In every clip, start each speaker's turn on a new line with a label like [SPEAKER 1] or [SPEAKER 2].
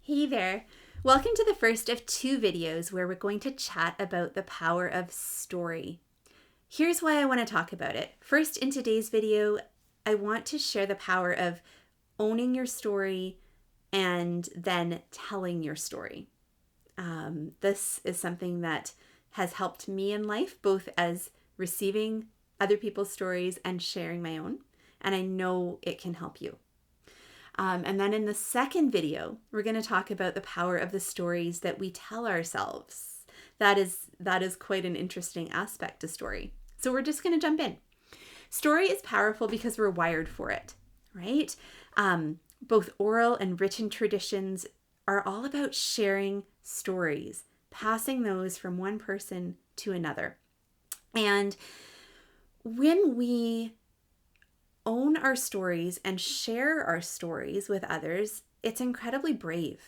[SPEAKER 1] Hey there. Welcome to the first of two videos where we're going to chat about the power of story. Here's why I want to talk about it. First, in today's video, I want to share the power of owning your story and then telling your story. This is something that has helped me in life, both as receiving other people's stories and sharing my own. And I know it can help you. And then in the second video, we're going to talk about the power of the stories that we tell ourselves. That is quite an interesting aspect to story. So we're just going to jump in. Story is powerful because we're wired for it, right? Both oral and written traditions are all about sharing stories, passing those from one person to another. And when we own our stories and share our stories with others, it's incredibly brave.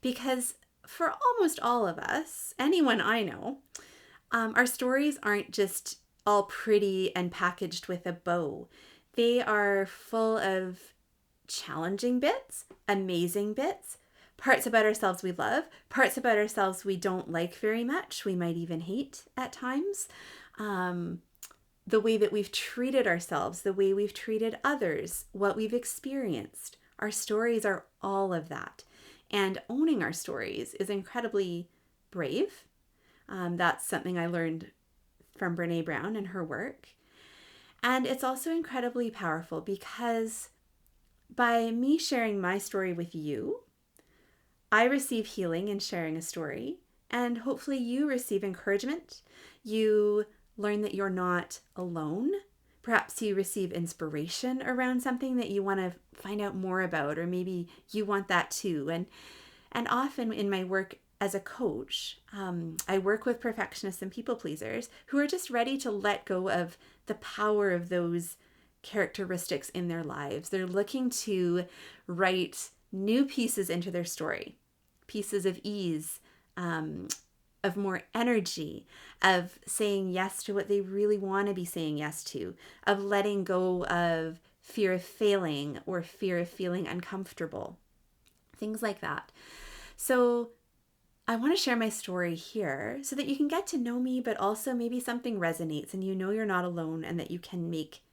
[SPEAKER 1] Because for almost all of us, anyone I know, our stories aren't just all pretty and packaged with a bow. They are full of challenging bits, amazing bits, parts about ourselves we love, parts about ourselves we don't like very much, we might even hate at times. The way that we've treated ourselves, the way we've treated others, what we've experienced. Our stories are all of that. And owning our stories is incredibly brave. That's something I learned from Brené Brown and her work. And it's also incredibly powerful because by me sharing my story with you, I receive healing in sharing a story. And hopefully you receive encouragement. You learn that you're not alone. Perhaps you receive inspiration around something that you want to find out more about, or maybe you want that too. And often in my work as a coach, I work with perfectionists and people pleasers who are just ready to let go of the power of those characteristics in their lives. They're looking to write new pieces into their story, pieces of ease, of more energy, of saying yes to what they really want to be saying yes to, of letting go of fear of failing or fear of feeling uncomfortable, things like that. So I want to share my story here so that you can get to know me, but also maybe something resonates and you know you're not alone and that you can make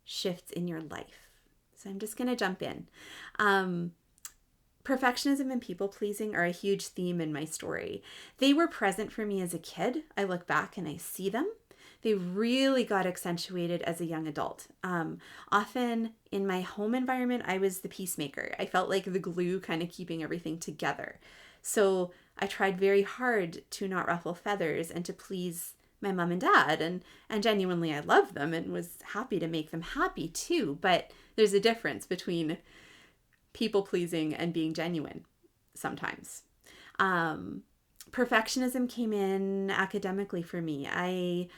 [SPEAKER 1] shifts in your life. So I'm just going to jump in. Perfectionism and people-pleasing are a huge theme in my story. They were present for me as a kid. I look back and I see them. They really got accentuated as a young adult. Often in my home environment, I was the peacemaker. I felt like the glue kind of keeping everything together. So I tried very hard to not ruffle feathers and to please my mom and dad. And genuinely, I loved them and was happy to make them happy too. But there's a difference between people-pleasing and being genuine sometimes. Perfectionism came in academically for me.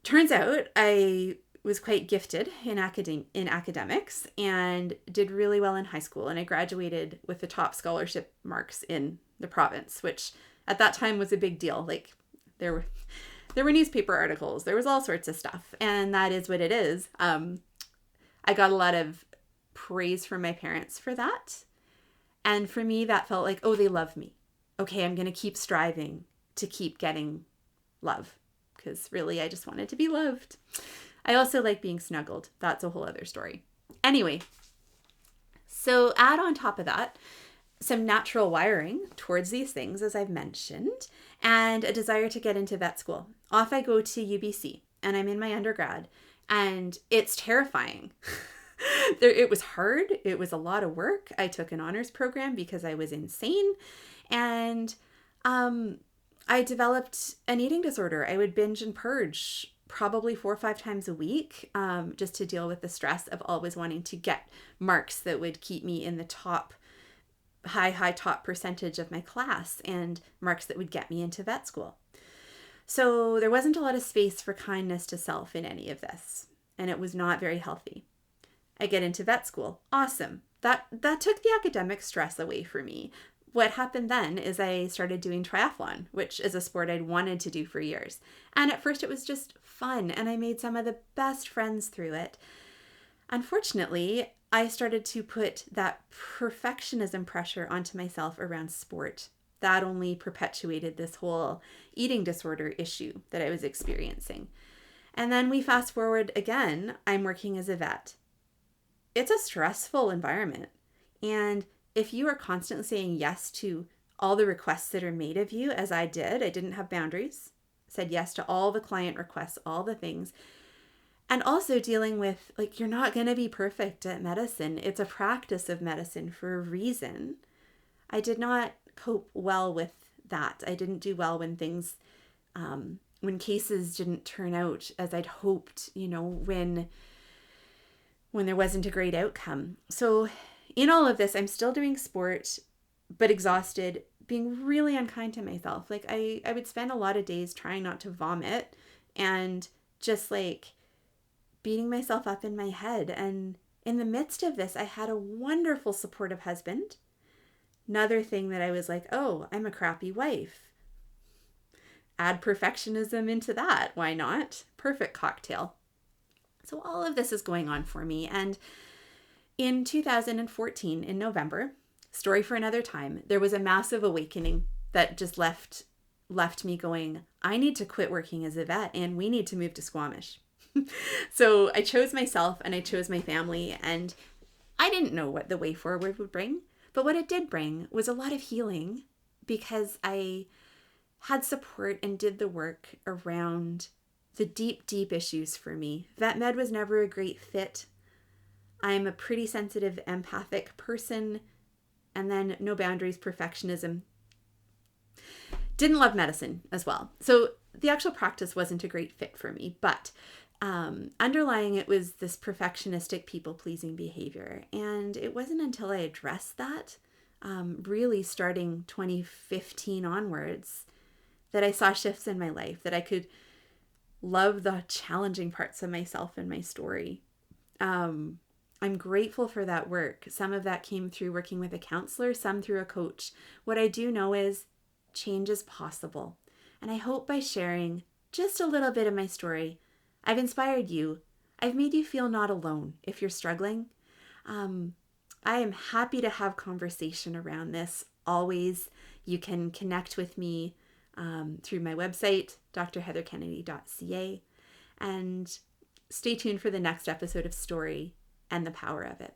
[SPEAKER 1] Turns out I was quite gifted in academics and did really well in high school. And I graduated with the top scholarship marks in the province, which at that time was a big deal. Like there were newspaper articles, there was all sorts of stuff. And that is what it is. I got a lot of praise from my parents for that. And for me, that felt like, oh, they love me. Okay, I'm going to keep striving to keep getting love because really I just wanted to be loved. I also like being snuggled. That's a whole other story. Anyway, so add on top of that some natural wiring towards these things, as I've mentioned, and a desire to get into vet school. Off I go to UBC and I'm in my undergrad and it's terrifying. It was hard. It was a lot of work. I took an honors program because I was insane. And I developed an eating disorder. I would binge and purge probably 4 or 5 times a week just to deal with the stress of always wanting to get marks that would keep me in the top percentage of my class and marks that would get me into vet school. So there wasn't a lot of space for kindness to self in any of this. And it was not very healthy. I get into vet school. Awesome. That took the academic stress away for me. What happened then is I started doing triathlon, which is a sport I'd wanted to do for years. And at first it was just fun and I made some of the best friends through it. Unfortunately, I started to put that perfectionism pressure onto myself around sport. That only perpetuated this whole eating disorder issue that I was experiencing. And then we fast forward again, I'm working as a vet. It's a stressful environment. And if you are constantly saying yes to all the requests that are made of you, as I did, I didn't have boundaries, said yes to all the client requests, all the things. And also dealing with, like, you're not going to be perfect at medicine. It's a practice of medicine for a reason. I did not cope well with that. I didn't do well when things, when cases didn't turn out as I'd hoped, when there wasn't a great outcome. So in all of this, I'm still doing sport, but exhausted, being really unkind to myself. Like I would spend a lot of days trying not to vomit and just like beating myself up in my head. And in the midst of this, I had a wonderful supportive husband. Another thing that I was like, oh, I'm a crappy wife. Add perfectionism into that. Why not? Perfect cocktail. So all of this is going on for me. And in 2014, in November, story for another time, there was a massive awakening that just left me going, I need to quit working as a vet and we need to move to Squamish. So I chose myself and I chose my family, and I didn't know what the way forward would bring. But what it did bring was a lot of healing, because I had support and did the work around the deep, deep issues for me. Vet med was never a great fit. I'm a pretty sensitive, empathic person. And then no boundaries, perfectionism. Didn't love medicine as well. So the actual practice wasn't a great fit for me. But underlying it was this perfectionistic, people-pleasing behavior. And it wasn't until I addressed that, really starting 2015 onwards, that I saw shifts in my life, that I could love the challenging parts of myself and my story. I'm grateful for that work. Some of that came through working with a counselor, some through a coach. What I do know is change is possible. And I hope by sharing just a little bit of my story, I've inspired you. I've made you feel not alone if you're struggling. I am happy to have conversation around this. Always, you can connect with me through my website, drheatherkennedy.ca, and stay tuned for the next episode of Story and the Power of It.